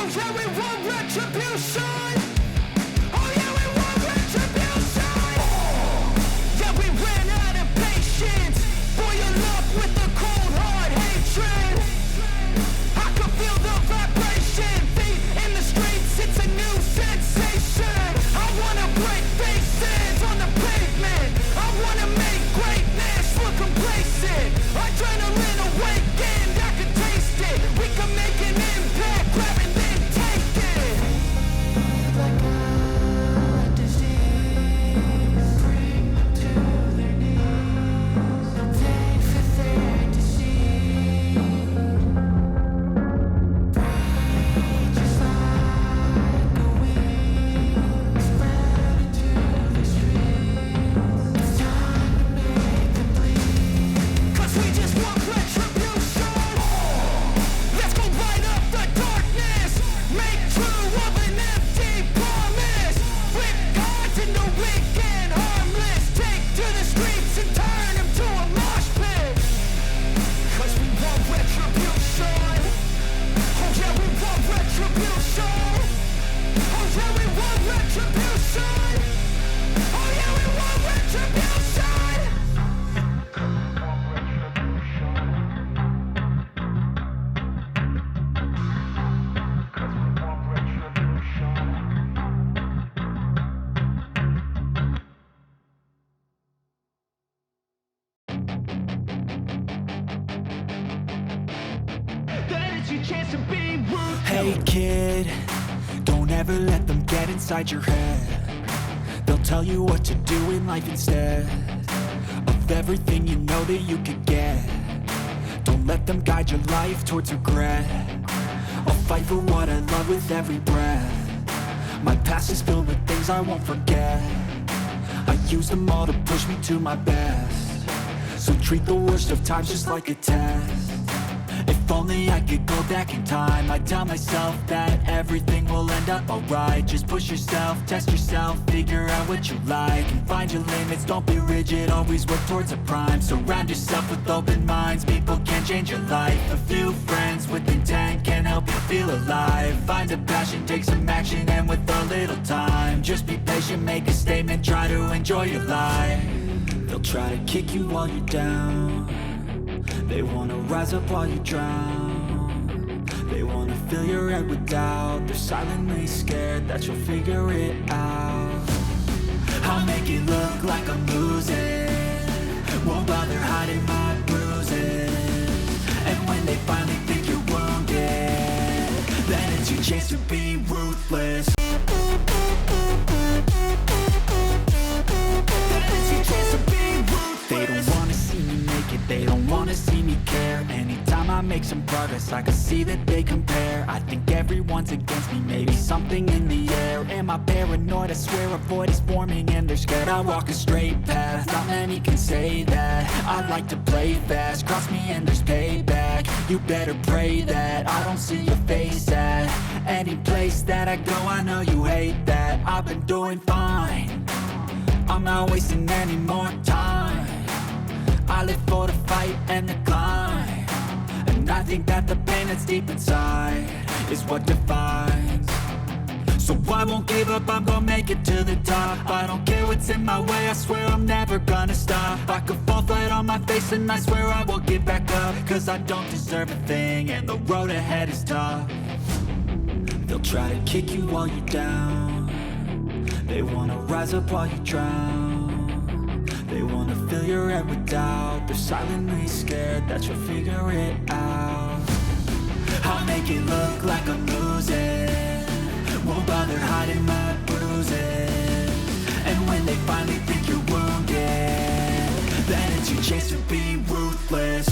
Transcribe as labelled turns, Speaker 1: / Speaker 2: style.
Speaker 1: Oh yeah, we want retribution. Oh yeah, we want retribution. Yeah, we ran out of patience. Boil up with the cold hard hatred. I can feel the vibration. Feet in the streets, it's a new sensation. I wanna break faces on the pavement. I wanna make greatness look complacent. Adrenaline awakened, I can taste it. We can make an impact, grab and then take it. Like a disease, bring them to their knees. Pain for their disease. Breathe just like a weed, spread into the streets. It's time to make them bleed. 'Cause we just want retribution. Let's go light up the darkness. Make true of an empty promise. Flip cards into weak and harmless. Take to the streets and turn them to a mosh pit. 'Cause we want retribution. Oh yeah, we want retribution. Oh yeah, we want retribution. Oh yeah, we want retribution. That is your chance to be ruthless.
Speaker 2: Hey kid, don't ever let them get inside your head. They'll tell you what to do in life instead of everything you know that you could get. Don't let them guide your life towards regret. I'll fight for what I love with every breath. My past is filled with things I won't forget. I use them all to push me to my best. So treat the worst of times just like a test. If only I could go back in time, I'd tell myself that everything will end up alright. Just push yourself, test yourself, figure out what you like, and find your limits, don't be rigid, always work towards a prime. Surround yourself with open minds, people can change your life. A few friends with intent can help you feel alive. Find a passion, take some action, and with a little time, just be patient, make a statement, try to enjoy your life. They'll try to kick you while you're down. They wanna rise up while you drown. They wanna fill your head with doubt. They're silently scared that you'll figure it out. I'll make it look like I'm losing. Won't bother hiding my bruises. And when they finally think you're wounded, then it's your chance to be ruthless. Then it's your chance to be ruthless. They don't wanna see me make it, they don't wanna see me care. Anytime I make some progress, I can see that they compare. I think everyone's against me, maybe something in the air. Am I paranoid? I swear a void is forming and they're scared. I walk a straight path, not many can say that. I like to play fast, cross me and there's payback. You better pray that I don't see your face at any place that I go. I know you hate that. I've been doing fine, I'm not wasting any more time. I live for the fight and the climb, and I think that the pain that's deep inside is what defines. So I won't give up, I'm gonna make it to the top. I don't care what's in my way, I swear I'm never gonna stop. I could fall flat on my face and I swear I will get back up. 'Cause I don't deserve a thing and the road ahead is tough. They'll try to kick you while you're down. They wanna rise up while you drown. They wanna fill your head with doubt. They're silently scared that you'll figure it out. I'll make it look like I'm losing. Won't bother hiding my bruises. And when they finally think you're wounded, then it's your chance to be ruthless.